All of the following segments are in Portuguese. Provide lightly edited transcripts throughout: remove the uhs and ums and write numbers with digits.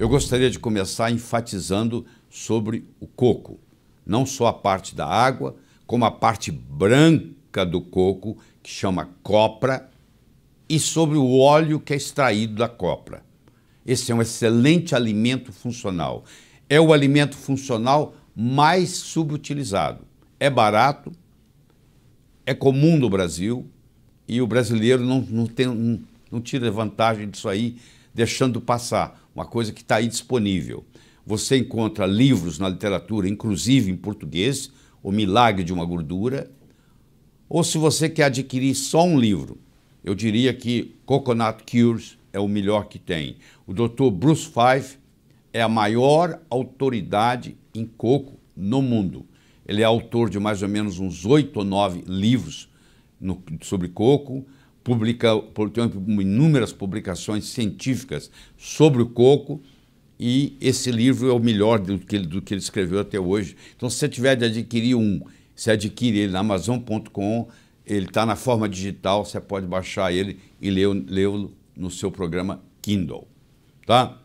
Eu gostaria de começar enfatizando sobre o coco. Não só a parte da água, como a parte branca do coco, que chama copra, e sobre o óleo que é extraído da copra. Esse é um excelente alimento funcional. É o alimento funcional mais subutilizado. É barato, é comum no Brasil, e o brasileiro não tira vantagem disso aí, deixando passar. Uma coisa que está aí disponível. Você encontra livros na literatura, inclusive em português, O Milagre de uma Gordura, ou se você quer adquirir só um livro, eu diria que Coconut Cures é o melhor que tem. O Dr. Bruce Fife é a maior autoridade em coco no mundo. Ele é autor de mais ou menos uns 8 ou 9 livros sobre coco, tem inúmeras publicações científicas sobre o coco, e esse livro é o melhor do que ele escreveu até hoje. Então, se você tiver de adquirir você adquire ele na Amazon.com, ele está na forma digital, você pode baixar ele e lê-lo no seu programa Kindle. Tá?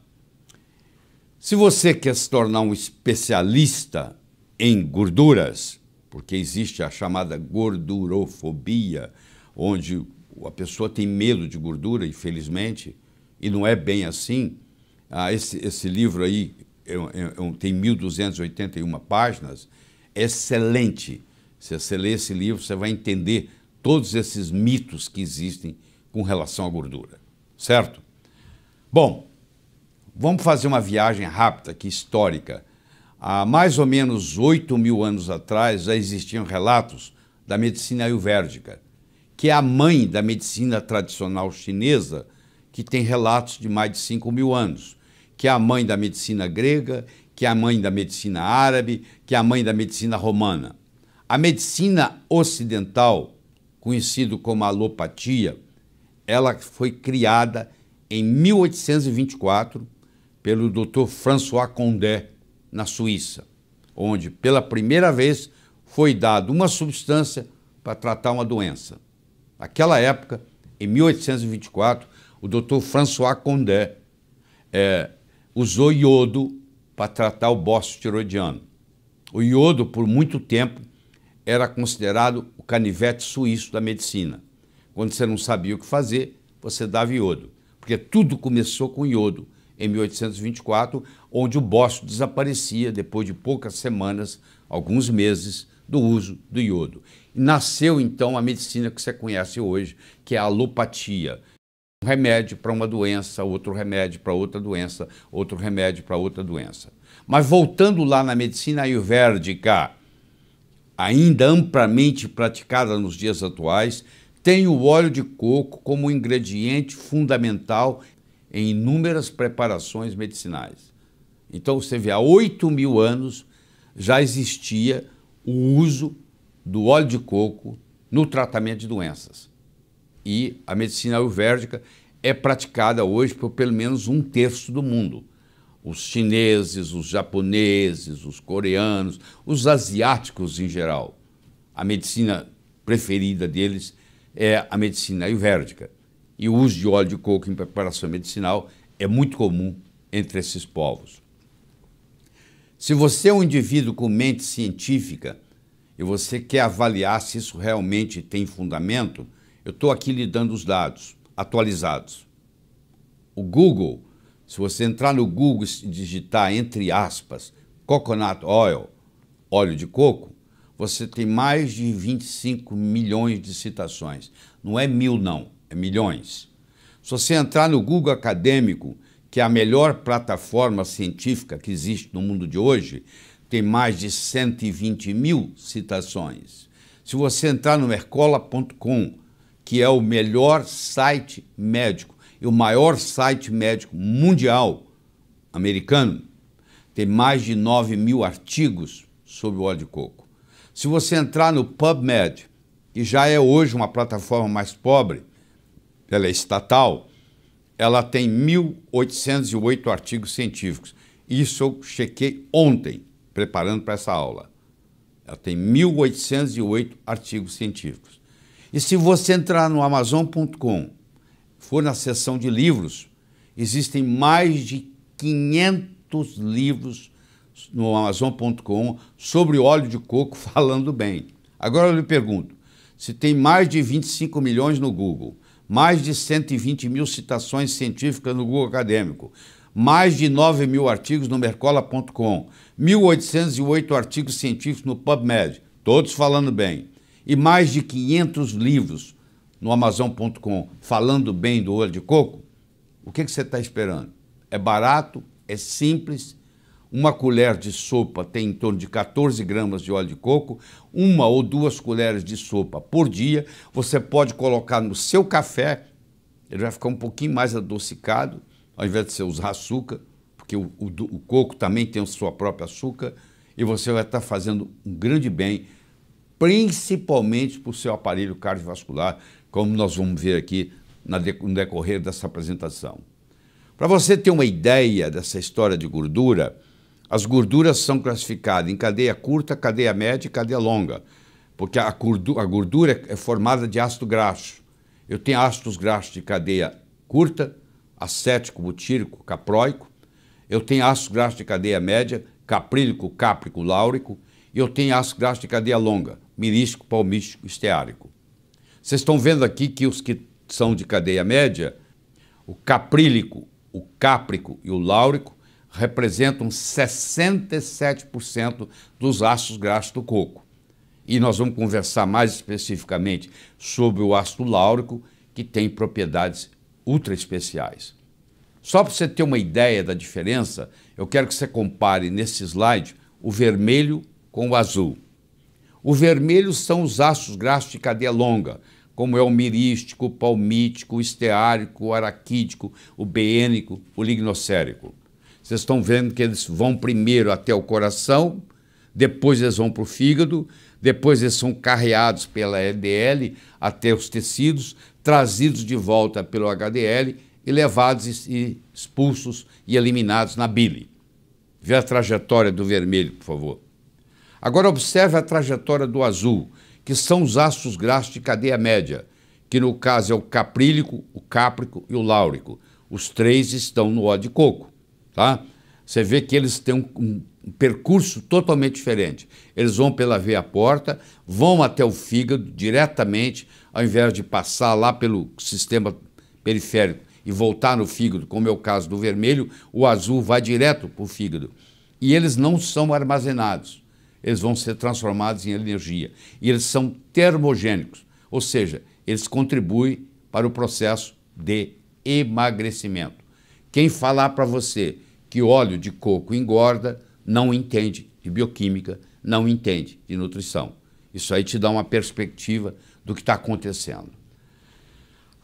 Se você quer se tornar um especialista em gorduras, porque existe a chamada gordurofobia, onde a pessoa tem medo de gordura, infelizmente, e não é bem assim. Esse livro aí tem 1.281 páginas, é excelente. Se você ler esse livro, você vai entender todos esses mitos que existem com relação à gordura, certo? Bom, vamos fazer uma viagem rápida aqui, histórica. Há mais ou menos 8.000 anos atrás já existiam relatos da medicina ayurvédica, que é a mãe da medicina tradicional chinesa, que tem relatos de mais de 5.000 anos, que é a mãe da medicina grega, que é a mãe da medicina árabe, que é a mãe da medicina romana. A medicina ocidental, conhecida como alopatia, ela foi criada em 1824 pelo Dr. François Condé, na Suíça, onde pela primeira vez foi dada uma substância para tratar uma doença. Naquela época, em 1824, o Dr. François Condé usou iodo para tratar o bócio tiroidiano. O iodo, por muito tempo, era considerado o canivete suíço da medicina. Quando você não sabia o que fazer, você dava iodo, porque tudo começou com iodo, em 1824, onde o bócio desaparecia depois de poucas semanas, alguns meses, do uso do iodo. E nasceu, então, a medicina que você conhece hoje, que é a alopatia. Um remédio para uma doença, outro remédio para outra doença, outro remédio para outra doença. Mas voltando lá na medicina ayurvédica, ainda amplamente praticada nos dias atuais, tem o óleo de coco como ingrediente fundamental em inúmeras preparações medicinais. Então, você vê, há 8.000 anos já existia o uso do óleo de coco no tratamento de doenças. E a medicina ayurvédica é praticada hoje por pelo menos 1/3 do mundo. Os chineses, os japoneses, os coreanos, os asiáticos em geral. A medicina preferida deles é a medicina ayurvédica. E o uso de óleo de coco em preparação medicinal é muito comum entre esses povos. Se você é um indivíduo com mente científica e você quer avaliar se isso realmente tem fundamento, eu estou aqui lhe dando os dados atualizados. O Google, se você entrar no Google e digitar, entre aspas, coconut oil, óleo de coco, você tem mais de 25 milhões de citações. Não é 1.000, não, é milhões. Se você entrar no Google Acadêmico, que é a melhor plataforma científica que existe no mundo de hoje, tem mais de 120.000 citações. Se você entrar no mercola.com, que é o melhor site médico e o maior site médico mundial americano, tem mais de 9.000 artigos sobre o óleo de coco. Se você entrar no PubMed, que já é hoje uma plataforma mais pobre, ela é estatal, ela tem 1.808 artigos científicos. Isso eu chequei ontem, preparando para essa aula. Ela tem 1.808 artigos científicos. E se você entrar no Amazon.com, for na seção de livros, existem mais de 500 livros no Amazon.com sobre óleo de coco falando bem. Agora eu lhe pergunto, se tem mais de 25 milhões no Google, mais de 120 mil citações científicas no Google Acadêmico, mais de 9 mil artigos no Mercola.com, 1.808 artigos científicos no PubMed, todos falando bem, e mais de 500 livros no Amazon.com falando bem do óleo de coco, o que você está esperando? É barato, é simples. Uma colher de sopa tem em torno de 14 gramas de óleo de coco, 1 ou 2 colheres de sopa por dia. Você pode colocar no seu café, ele vai ficar um pouquinho mais adocicado, ao invés de você usar açúcar, porque o coco também tem a sua própria açúcar, e você vai estar fazendo um grande bem, principalmente para o seu aparelho cardiovascular, como nós vamos ver aqui no decorrer dessa apresentação. Para você ter uma ideia dessa história de gordura, as gorduras são classificadas em cadeia curta, cadeia média e cadeia longa, porque a gordura é formada de ácido graxo. Eu tenho ácidos graxos de cadeia curta, acético, butírico, capróico. Eu tenho ácidos graxos de cadeia média, caprílico, cáprico, láurico. E eu tenho ácidos graxos de cadeia longa, mirístico, palmístico, esteárico. Vocês estão vendo aqui que os que são de cadeia média, o caprílico, o cáprico e o láurico, representam 67% dos ácidos graxos do coco. E nós vamos conversar mais especificamente sobre o ácido láurico, que tem propriedades ultra especiais. Só para você ter uma ideia da diferença, eu quero que você compare nesse slide o vermelho com o azul. O vermelho são os ácidos graxos de cadeia longa, como é o mirístico, o palmítico, o esteárico, o araquídico, o beênico, o lignocérico. Vocês estão vendo que eles vão primeiro até o coração, depois eles vão para o fígado, depois eles são carreados pela LDL até os tecidos, trazidos de volta pelo HDL e levados e expulsos e eliminados na bile. Vê a trajetória do vermelho, por favor. Agora observe a trajetória do azul, que são os ácidos graxos de cadeia média, que no caso é o caprílico, o cáprico e o láurico. Os três estão no óleo de coco. Tá? Você vê que eles têm um percurso totalmente diferente. Eles vão pela veia porta, vão até o fígado diretamente, ao invés de passar lá pelo sistema periférico e voltar no fígado, como é o caso do vermelho, o azul vai direto para o fígado. E eles não são armazenados, eles vão ser transformados em energia. E eles são termogênicos, ou seja, eles contribuem para o processo de emagrecimento. Quem falar para você que óleo de coco engorda, não entende de bioquímica, não entende de nutrição. Isso aí te dá uma perspectiva do que está acontecendo.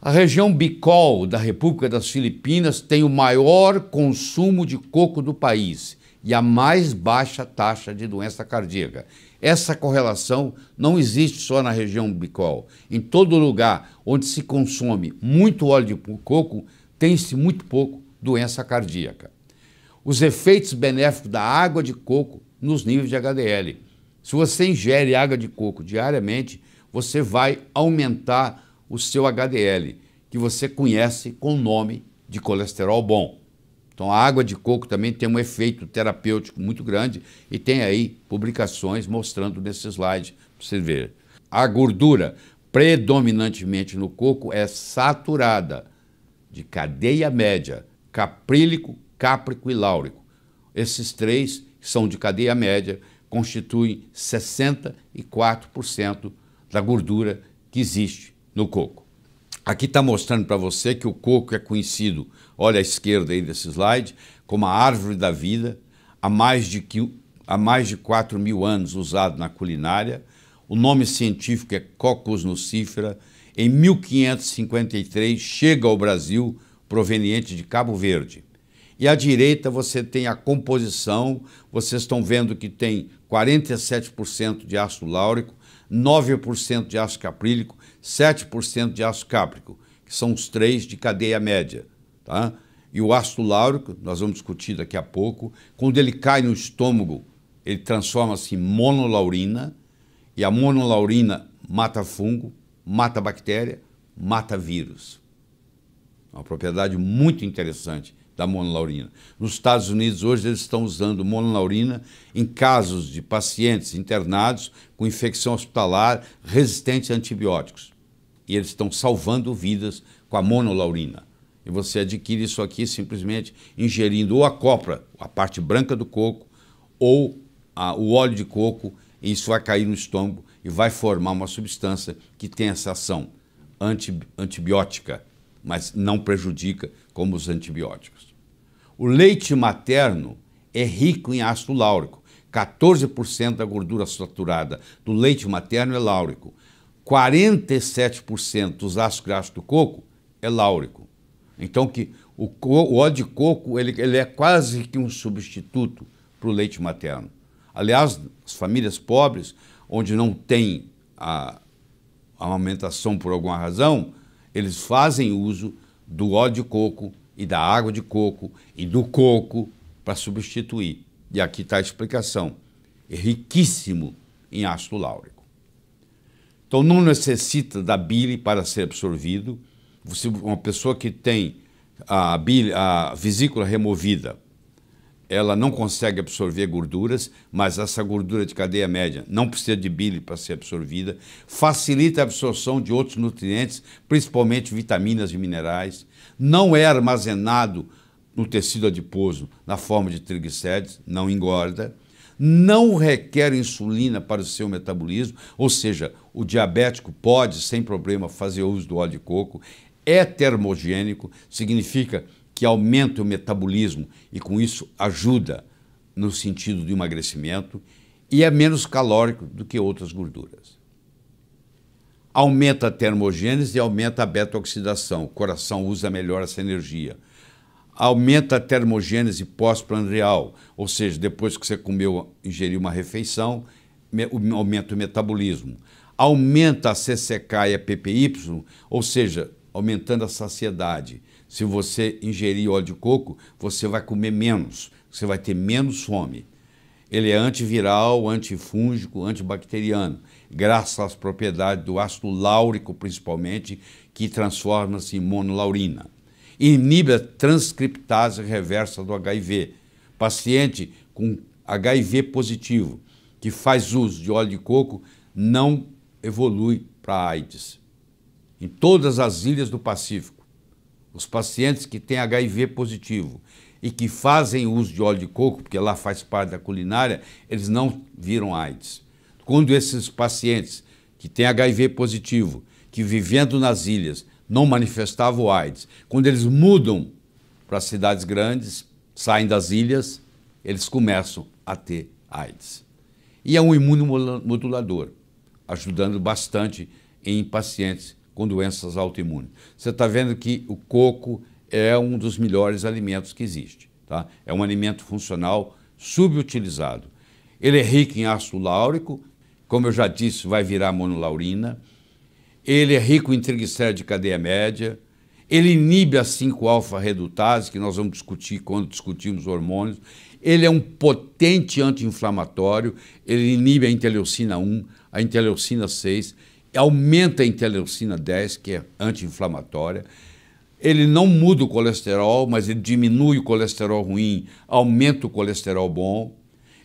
A região Bicol da República das Filipinas tem o maior consumo de coco do país e a mais baixa taxa de doença cardíaca. Essa correlação não existe só na região Bicol. Em todo lugar onde se consome muito óleo de coco, tem-se muito pouco doença cardíaca. Os efeitos benéficos da água de coco nos níveis de HDL. Se você ingere água de coco diariamente, você vai aumentar o seu HDL, que você conhece com o nome de colesterol bom. Então a água de coco também tem um efeito terapêutico muito grande e tem aí publicações mostrando nesse slide para você ver. A gordura predominantemente no coco é saturada de cadeia média, caprílico, cáprico e láurico. Esses três, que são de cadeia média, constituem 64% da gordura que existe no coco. Aqui está mostrando para você que o coco é conhecido, olha à esquerda aí desse slide, como a árvore da vida, há mais de 4.000 anos usado na culinária. O nome científico é Cocos nucifera. Em 1553 chega ao Brasil, proveniente de Cabo Verde. E à direita você tem a composição, vocês estão vendo que tem 47% de ácido láurico, 9% de ácido caprílico, 7% de ácido cáprico, que são os três de cadeia média. Tá? E o ácido láurico, nós vamos discutir daqui a pouco, quando ele cai no estômago, ele transforma-se em monolaurina, e a monolaurina mata fungo, mata bactéria, mata vírus. Uma propriedade muito interessante da monolaurina. Nos Estados Unidos, hoje, eles estão usando monolaurina em casos de pacientes internados com infecção hospitalar resistente a antibióticos. E eles estão salvando vidas com a monolaurina. E você adquire isso aqui simplesmente ingerindo ou a copra, a parte branca do coco, ou o óleo de coco, e isso vai cair no estômago e vai formar uma substância que tem essa ação antibiótica, mas não prejudica como os antibióticos. O leite materno é rico em ácido láurico. 14% da gordura saturada do leite materno é láurico. 47% dos ácidos graxos do coco é láurico. Então o óleo de coco ele é quase que um substituto para o leite materno. Aliás, as famílias pobres, onde não tem a amamentação por alguma razão, eles fazem uso do óleo de coco e da água de coco e do coco para substituir. E aqui está a explicação. É riquíssimo em ácido láurico. Então não necessita da bile para ser absorvido. Uma pessoa que tem a vesícula removida, ela não consegue absorver gorduras, mas essa gordura de cadeia média não precisa de bile para ser absorvida, facilita a absorção de outros nutrientes, principalmente vitaminas e minerais, não é armazenado no tecido adiposo na forma de triglicérides, não engorda, não requer insulina para o seu metabolismo, ou seja, o diabético pode, sem problema, fazer uso do óleo de coco, é termogênico, significa que aumenta o metabolismo e com isso ajuda no sentido do emagrecimento e é menos calórico do que outras gorduras. Aumenta a termogênese e aumenta a beta-oxidação, o coração usa melhor essa energia. Aumenta a termogênese pós-prandial, ou seja, depois que você ingeriu uma refeição, aumenta o metabolismo. Aumenta a CCK e a PPY, ou seja, aumentando a saciedade. Se você ingerir óleo de coco, você vai comer menos, você vai ter menos fome. Ele é antiviral, antifúngico, antibacteriano, graças às propriedades do ácido láurico, principalmente, que transforma-se em monolaurina. Inibe a transcriptase reversa do HIV. Paciente com HIV positivo, que faz uso de óleo de coco, não evolui para AIDS. Em todas as ilhas do Pacífico, os pacientes que têm HIV positivo e que fazem uso de óleo de coco, porque lá faz parte da culinária, eles não viram AIDS. Quando esses pacientes que têm HIV positivo, que vivendo nas ilhas, não manifestavam AIDS, quando eles mudam para cidades grandes, saem das ilhas, eles começam a ter AIDS. E é um imunomodulador, ajudando bastante em pacientes com doenças autoimunes. Você está vendo que o coco é um dos melhores alimentos que existe. Tá? É um alimento funcional subutilizado. Ele é rico em ácido láurico, como eu já disse, vai virar monolaurina. Ele é rico em triglicéridos de cadeia média. Ele inibe a 5-alfa-redutase, que nós vamos discutir quando discutirmos hormônios. Ele é um potente anti-inflamatório. Ele inibe a interleucina 1, a interleucina 6, aumenta a interleucina 10, que é anti-inflamatória. Ele não muda o colesterol, mas ele diminui o colesterol ruim, aumenta o colesterol bom.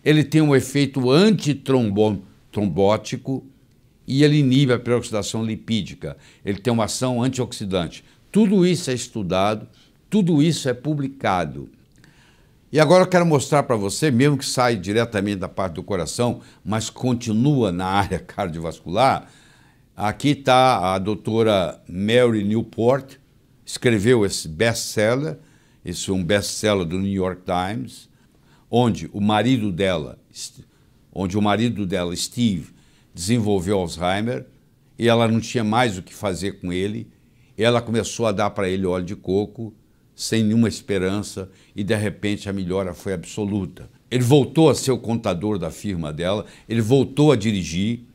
Ele tem um efeito antitrombótico e ele inibe a peroxidação lipídica. Ele tem uma ação antioxidante. Tudo isso é estudado, tudo isso é publicado. E agora eu quero mostrar para você, mesmo que saia diretamente da parte do coração, mas continua na área cardiovascular. Aqui está a doutora Mary Newport, escreveu esse best-seller, esse é um best-seller do New York Times, onde o marido dela, Steve, desenvolveu Alzheimer e ela não tinha mais o que fazer com ele. E ela começou a dar para ele óleo de coco, sem nenhuma esperança, e de repente a melhora foi absoluta. Ele voltou a ser o contador da firma dela, ele voltou a dirigir,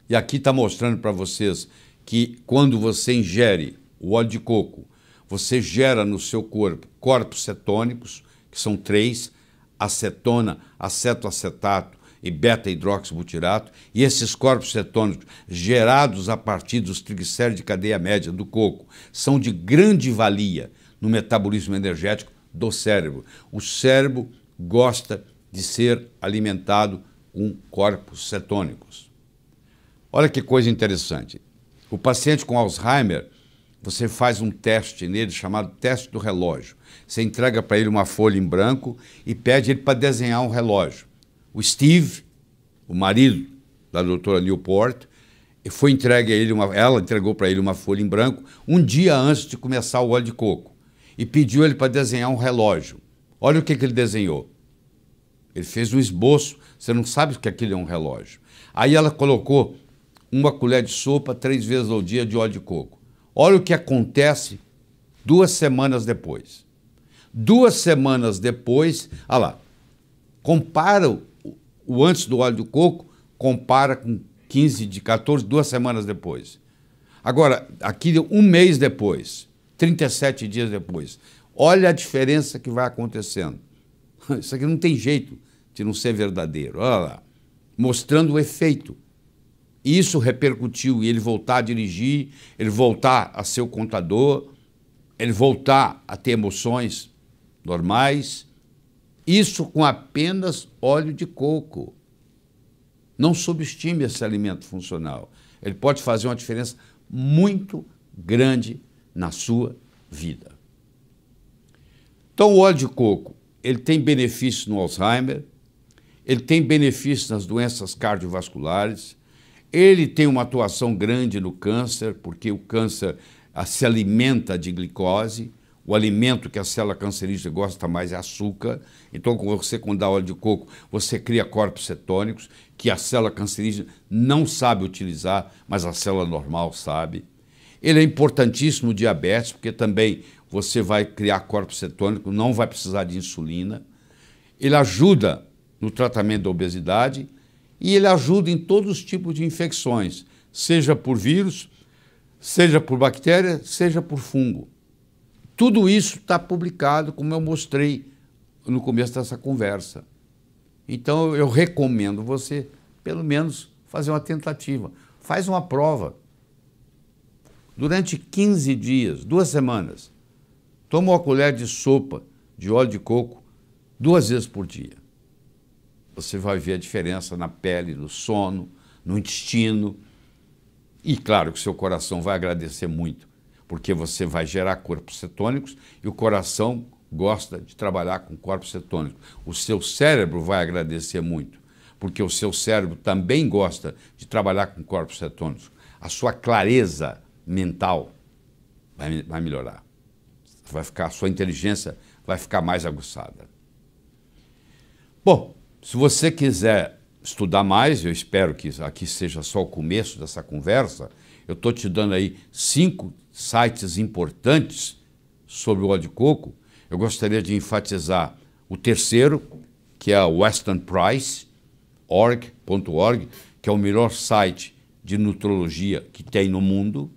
e aqui está mostrando para vocês que quando você ingere o óleo de coco, você gera no seu corpo corpos cetônicos, que são 3, acetona, acetoacetato e beta-hidroxibutirato, e esses corpos cetônicos gerados a partir dos triglicéridos de cadeia média do coco são de grande valia no metabolismo energético do cérebro. O cérebro gosta de ser alimentado com corpos cetônicos. Olha que coisa interessante. O paciente com Alzheimer, você faz um teste nele chamado teste do relógio. Você entrega para ele uma folha em branco e pede ele para desenhar um relógio. O Steve, o marido da doutora Newport, ela entregou para ele uma folha em branco um dia antes de começar o óleo de coco e pediu ele para desenhar um relógio. Olha o que ele desenhou. Ele fez um esboço, você não sabe que aquilo é um relógio. Aí ela colocou uma colher de sopa 3 vezes ao dia de óleo de coco. Olha o que acontece 2 semanas depois. 2 semanas depois, olha lá, compara o antes do óleo de coco, compara com 2 semanas depois. Agora, aqui 1 mês depois, 37 dias depois, olha a diferença que vai acontecendo. Isso aqui não tem jeito de não ser verdadeiro. Olha lá, mostrando o efeito. Isso repercutiu e ele voltar a dirigir, ele voltar a ser o contador, ele voltar a ter emoções normais. Isso com apenas óleo de coco. Não subestime esse alimento funcional. Ele pode fazer uma diferença muito grande na sua vida. Então, o óleo de coco, ele tem benefícios no Alzheimer, ele tem benefícios nas doenças cardiovasculares, ele tem uma atuação grande no câncer, porque o câncer se alimenta de glicose, o alimento que a célula cancerígena gosta mais é açúcar. Então, quando dá óleo de coco, você cria corpos cetônicos, que a célula cancerígena não sabe utilizar, mas a célula normal sabe. Ele é importantíssimo no diabetes, porque também você vai criar corpos cetônicos, não vai precisar de insulina. Ele ajuda no tratamento da obesidade e ele ajuda em todos os tipos de infecções, seja por vírus, seja por bactéria, seja por fungo. Tudo isso está publicado, como eu mostrei no começo dessa conversa. Então, eu recomendo você, pelo menos, fazer uma tentativa. Faz uma prova. Durante 15 dias, 2 semanas, toma uma colher de sopa de óleo de coco 2 vezes por dia. Você vai ver a diferença na pele, no sono, no intestino. E, claro, que o seu coração vai agradecer muito, porque você vai gerar corpos cetônicos e o coração gosta de trabalhar com corpos cetônicos. O seu cérebro vai agradecer muito, porque o seu cérebro também gosta de trabalhar com corpos cetônicos. A sua clareza mental vai melhorar. A sua inteligência vai ficar mais aguçada. Bom, se você quiser estudar mais, eu espero que aqui seja só o começo dessa conversa, eu estou te dando aí 5 sites importantes sobre o óleo de coco. Eu gostaria de enfatizar o terceiro, que é o westernprice.org, que é o melhor site de nutrologia que tem no mundo.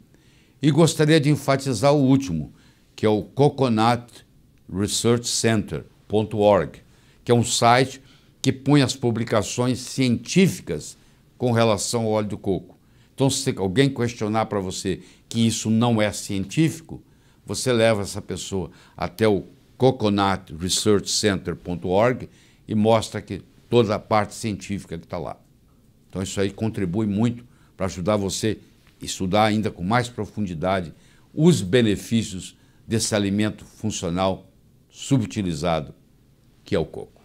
E gostaria de enfatizar o último, que é o coconutresearchcenter.org, que é um site que põe as publicações científicas com relação ao óleo de coco. Então, se alguém questionar para você que isso não é científico, você leva essa pessoa até o coconutresearchcenter.org e mostra que toda a parte científica que está lá. Então, isso aí contribui muito para ajudar você a estudar ainda com mais profundidade os benefícios desse alimento funcional subutilizado que é o coco.